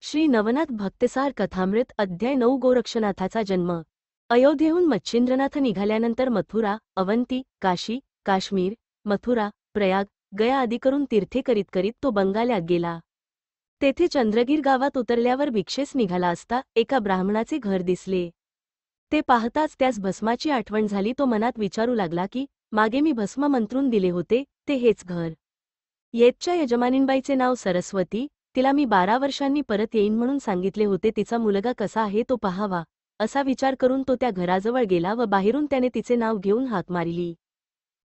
श्री नवनाथ भक्तसार कथामृत अध्याय 9 गोरक्षनाथाचा जन्म। अयोध्येहून मच्छिंद्रनाथ निघाल्यानंतर मथुरा, अवंती, काशी, काश्मीर, मथुरा, प्रयाग, गया आदी करून तीर्थे करीत करीत तो बंगाल्यात गेला। तेथे चंद्रगीर गावात उतरल्यावर भिक्षेस निघाला असता एका ब्राह्मणाचे घर दिसले। ते पाहताच त्यास भस्माची आठवण झाली। तो मनात विचारू लागला की मागे मी भस्म मंत्रून दिले होते ते हेच घर। येतच्या यजमानींबाईचे नाव सरस्वती, तिला मी 12 वर्षांनी परत येईन म्हणून सांगितले होते। तिचा मुलगा कसा आहे तो पाहावा, असा विचार करून तो त्या घराजवळ गेला व बाहेरून त्याने तिचे नाव घेऊन हाक मारली।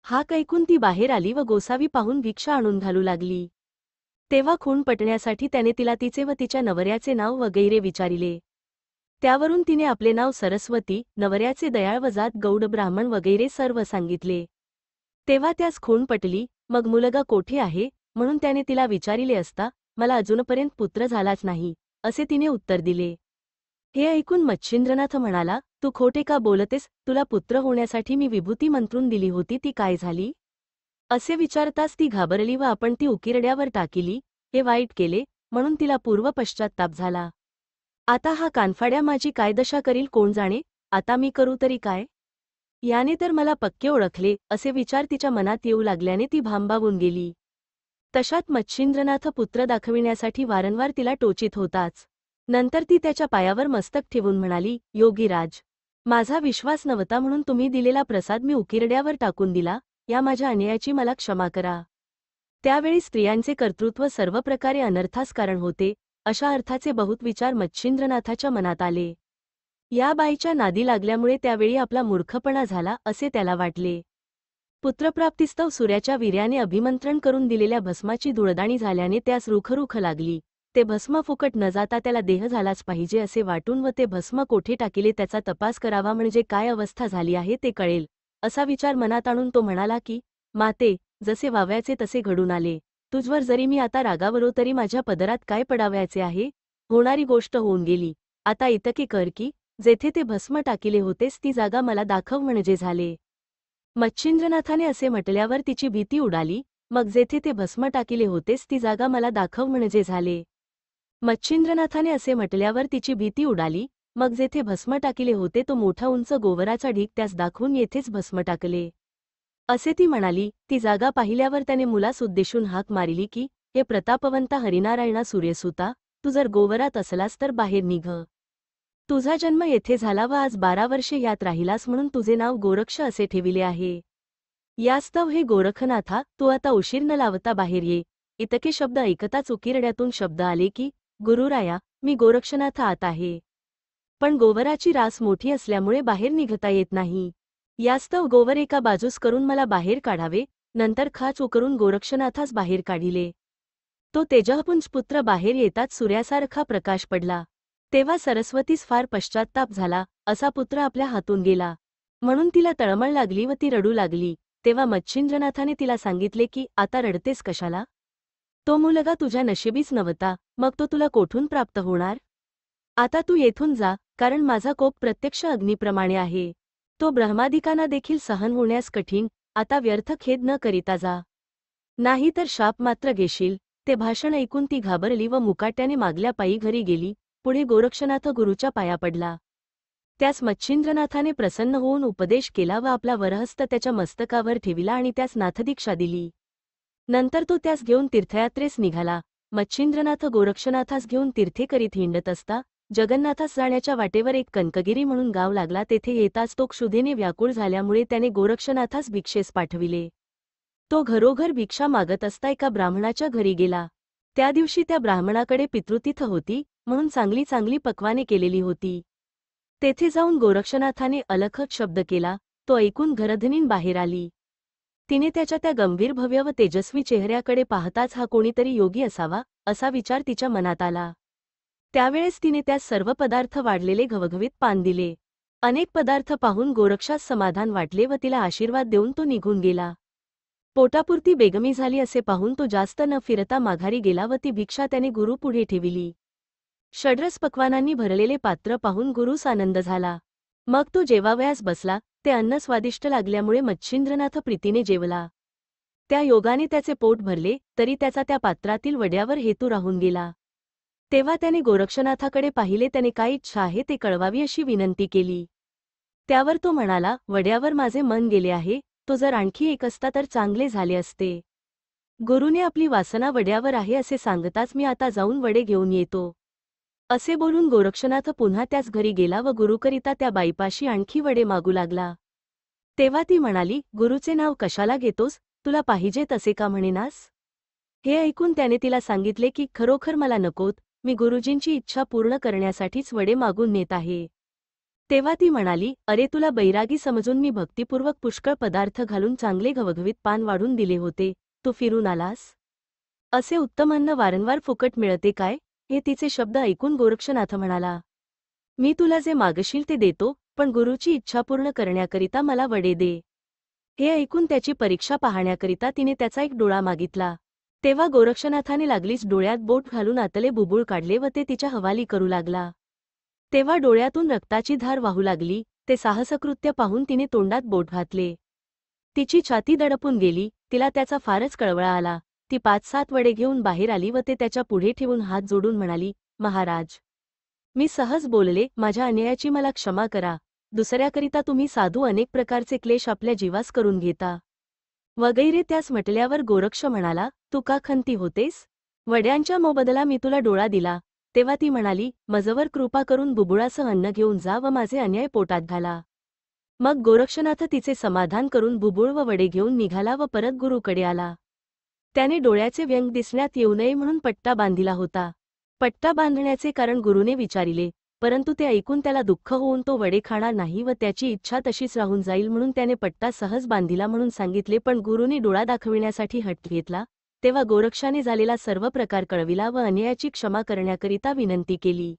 हाक ऐकून ती बाहेर आली व गोसावी पाहून भिक्षा आणून घालू लागली। तेव्हा खूण पटण्यासाठी त्याने तिला तिचे व तिच्या नवऱ्याचे नाव वगैरे विचारिले। त्यावरून तिने आपले नाव सरस्वती, नवऱ्याचे दयाळ व जात गौड ब्राह्मण वगैरे सर्व सांगितले। तेव्हा त्यास खूण पटली। मग मुलगा कोठे आहे म्हणून त्याने तिला विचारिले असता मला अजूनपर्यंत पुत्र झालाच नाही, असे तिने उत्तर दिले। हे ऐकून मच्छिंद्रनाथ म्हणाला, तू खोटे का बोलतेस? तुला पुत्र होण्यासाठी मी विभूती मंत्रून दिली होती, ती काय झाली? असे विचारताच ती घाबरली व आपण ती उकिरड्यावर टाकिली। हे वाईट केले म्हणून तिला पूर्व पश्चात्ताप झाला। आता हा कानफाड्या माझी काय दशा करील कोण जाणे। आता मी करू तरी काय? याने तर मला पक्के ओळखले, असे विचार तिच्या मनात येऊ लागल्याने ती भांबावून गेली। तशात मच्छिंद्रनाथ पुत्र दाखविण्यासाठी वारंवार तिला टोचित होताच। नंतर ती त्याच्या पायावर मस्तक ठेवून म्हणाली, योगीराज, माझा विश्वास नव्हता म्हणून तुम्ही दिलेला प्रसाद मी उकिरड्यावर टाकून दिला, या माझ्या अन्यायाची मला क्षमा करा। त्यावेळी स्त्रियांचे कर्तृत्व सर्व प्रकारे अनर्थास कारण होते, अशा अर्थाचे बहुत विचार मच्छिंद्रनाथाच्या मनात आले। या बाईच्या नादी लागल्यामुळे त्यावेळी आपला मूर्खपणा झाला असे त्याला वाटले। पुत्रप्राप्तीस्तव सूर्याच्या वीर्याने अभिमंत्रण करून दिलेल्या भस्माची धुळदाणी झाल्याने त्यास रुखरुख लागली। ते भस्म फुकट न जाता त्याला देह झालाच पाहिजे असे वाटून व ते भस्म कोठे टाकिले त्याचा तपास करावा, म्हणजे काय अवस्था झाली आहे ते कळेल, असा विचार मनात आणून तो म्हणाला की माते, जसे वाव्याचे तसे घडून आले। तुझवर जरी मी आता रागावलो तरी माझ्या पदरात काय पडावयाचे आहे? होणारी गोष्ट होऊन गेली। आता इतके कर की जेथे ते भस्म टाकिले होतेस ती जागा मला दाखव म्हणजे झाले। मच्छिंद्रनाथाने असे म्हटल्यावर तिची भीती उडाली। मग जेथे ते भस्म टाकिले होतेस ती जागा मला दाखव म्हणजे झाले। मच्छिंद्रनाथाने असे म्हटल्यावर तिची भीती उडाली। मग जेथे भस्म टाकिले होते तो मोठा उंच गोवराचा ढीग त्यास दाखवून येथेच भस्म टाकले, असे ती म्हणाली। ती जागा पाहिल्यावर त्याने मुलास उद्देशून हाक मारिली की हे प्रतापवंता हरिनारायणा सूर्यसुता, तू जर गोवरात असलास तर बाहेर निघ। तुझा जन्म येथे झाला व आज 12 वर्षे यात राहिलास म्हणून तुझे नाव गोरक्ष असे ठेविले आहे। यास्तव हे गोरखनाथा, तू आता उशीर न लावता बाहेर ये। इतके शब्द ऐकताच उकिरड्यातून शब्द आले की गुरुराया, मी गोरक्षनाथ आत आहे, पण गोवराची रास मोठी असल्यामुळे बाहेर निघता येत नाही। यास्तव गोवर एका बाजूस करून मला बाहेर काढावे। नंतर खाच उकरून गोरक्षनाथास बाहेर काढिले। तो तेजःपुंज पुत्र बाहेर येताच सूर्यासारखा प्रकाश पडला। तेव्हा सरस्वतीस फार पश्चात्ताप झाला, असा पुत्र आपल्या हातून गेला म्हणून तिला तळमळ लागली व ती रडू लागली। तेव्हा मच्छिंद्रनाथाने तिला सांगितले की आता रडतेस कशाला? तो मुलगा तुझ्या नशिबीच नव्हता, मग तो तुला कोठून प्राप्त होणार? आता तू येथून जा, कारण माझा कोप प्रत्यक्ष अग्नीप्रमाणे आहे, तो ब्रह्मादिकांना देखील सहन होण्यास कठीण। आता व्यर्थ खेद न करिता जा, नाही तर शाप मात्र घेशील। ते भाषण ऐकून ती घाबरली व मुकाट्याने मागल्या पायी घरी गेली। पुढे गोरक्षनाथ गुरुच्या पाया पडला। त्यास मच्छिंद्रनाथाने प्रसन्न होऊन उपदेश केला व आपला वरहस्त त्याच्या मस्तकावर ठेविला आणि त्यास नाथदीक्षा दिली। नंतर तो त्यास घेऊन तीर्थयात्रेस निघाला। मच्छिंद्रनाथ गोरक्षनाथास घेऊन तीर्थे करीत हिंडत असता जगन्नाथास जाण्याच्या वाटेवर एक कनकगिरी म्हणून गाव लागला। तेथे येताच तो क्षुधेने व्याकुळ झाल्यामुळे त्याने गोरक्षनाथास भिक्षेस पाठविले। तो घरोघर भिक्षा मागत असता एका ब्राह्मणाच्या घरी गेला। त्या दिवशी त्या ब्राह्मणाकडे पितृतिथ होती म्हणून चांगली चांगली पक्वाने केलेली होती। तेथे जाऊन गोरक्षनाथाने अलखक शब्द केला। तो ऐकून घरधनीन बाहेर आली। तिने त्याच्या त्या गंभीर भव्य व तेजस्वी चेहऱ्याकडे पाहताच हा कोणीतरी योगी असावा, असा विचार तिच्या मनात आला। त्यावेळेस तिने त्यास सर्व पदार्थ वाढलेले घवघवीत पान दिले। अनेक पदार्थ पाहून गोरक्षास समाधान वाटले व तिला आशीर्वाद देऊन तो निघून गेला। पोटापुरती बेगमी झाली असे पाहून तो जास्त न फिरता माघारी गेला व ती भिक्षा त्याने गुरु पुढे ठेविली। षड्रस पक्वानांनी भरलेले पात्र पाहून गुरूस आनंद झाला। मग तो जेवावयास बसला। ते अन्न स्वादिष्ट लागल्यामुळे मच्छिंद्रनाथ प्रीतीने जेवला। त्या योगाने त्याचे पोट भरले, तरी त्याचा त्या पात्रातील वड्यावर हेतू राहून गेला। तेव्हा त्याने गोरक्षनाथाकडे पाहिले. त्याने काय इच्छा आहे ते कळवावी अशी विनंती केली. त्यावर तो म्हणाला, वड्यावर माझे मन गेले आहे, तो जर आणखी एक असता तर चांगले झाले असते. गुरुने आपली वासना वड्यावर आहे असे सांगताच मी आता जाऊन वडे घेऊन येतो. असे बोलून गोरक्षनाथ पुन्हा त्याच घरी गेला व गुरुकरिता त्या बाईपाशी आणखी वडे मागू लागला. तेव्हा ती म्हणाली, गुरुचे नाव कशाला घेतोस, तुला पाहिजे तसे का म्हणेनास? हे ऐकून त्याने तिला सांगितले की खरोखर मला नकोत, मी गुरुजींची इच्छा पूर्ण करण्यासाठीच वडे मागून नेत आहे. तेव्हा ती म्हणाली, अरे तुला बैरागी समजून मी भक्तिपूर्वक पुष्कळ पदार्थ घालून चांगले घवघवीत पान वाढून दिले होते, तू फिरून आलास? असे उत्तम अन्न वारंवार फुकट मिळते काय? हे तिचे शब्द ऐकून गोरक्षनाथ म्हणाला, मी तुला जे मागशील ते देतो, पण गुरुची इच्छा पूर्ण करण्याकरिता मला वडे दे. हे ऐकून त्याची परीक्षा पाहण्याकरिता तिने त्याचा एक डोळा मागितला. तेव्हा गोरक्षनाथाने लागलीच डोळ्यात बोट घालून आतले बुबुळ काढले व ते तिच्या हवाली करू लागला. तेव्हा डोळ्यातून रक्ताची धार वाहू लागली. ते साहसकृत्य पाहून तिने तोंडात बोट घातले. तिची छाती दडपून गेली. तिला त्याचा फारच कळवळा आला. ती 5-7 वडे घेऊन बाहेर आली व ते त्याच्या पुढे ठेवून हात जोडून म्हणाली, महाराज, मी सहज बोलले, माझ्या अन्यायाची मला क्षमा करा. दुसऱ्याकरिता तुम्ही साधू अनेक प्रकारचे क्लेश आपल्या जीवास करून घेता. वगैरे त्यास म्हटल्यावर गोरक्ष म्हणाला, तू का खंती होतेस? वड्यांच्या मोबदला मी तुला डोळा दिला. तेव्हा ती म्हणाली, मजवर कृपा करून बुबुळासह अन्न घेऊन जा व माझे अन्याय पोटात घाला. मग गोरक्षनाथ तिचे समाधान करून बुबुळ व वडे घेऊन निघाला व परत गुरुकडे आला. त्याने डोळ्याचे व्यंग दिसण्यात येऊ नये म्हणून पट्टा बांधिला होता. पट्टा बांधण्याचे कारण गुरुने विचारिले, परंतु ते ऐकून त्याला दुःख होऊन तो वडे खाणार नाही व त्याची इच्छा तशीच राहून जाईल म्हणून त्याने पट्टा सहज बांधिला म्हणून सांगितले. पण गुरुने डोळा दाखविण्यासाठी हट्ट घेतला. तेव्हा गोरक्षाने झालेला सर्व प्रकार कळविला व अन्यायाची क्षमा करण्याकरिता विनंती केली.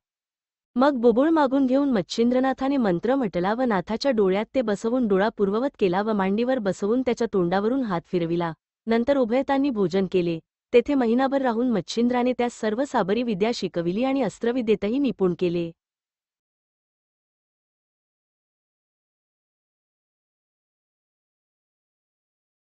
मग बुबुळ मागून घेऊन मच्छिंद्रनाथाने मंत्र म्हटला व नाथाच्या डोळ्यात ते बसवून डोळा पूर्ववत केला व मांडीवर बसवून त्याच्या तोंडावरून हात फिरविला. नंतर उभयतांनी भोजन केले. तेथे महिनाभर राहून मच्छिंद्राने त्यास सर्व साबरी विद्या शिकविली आणि अस्त्रविद्येतही निपुण केले.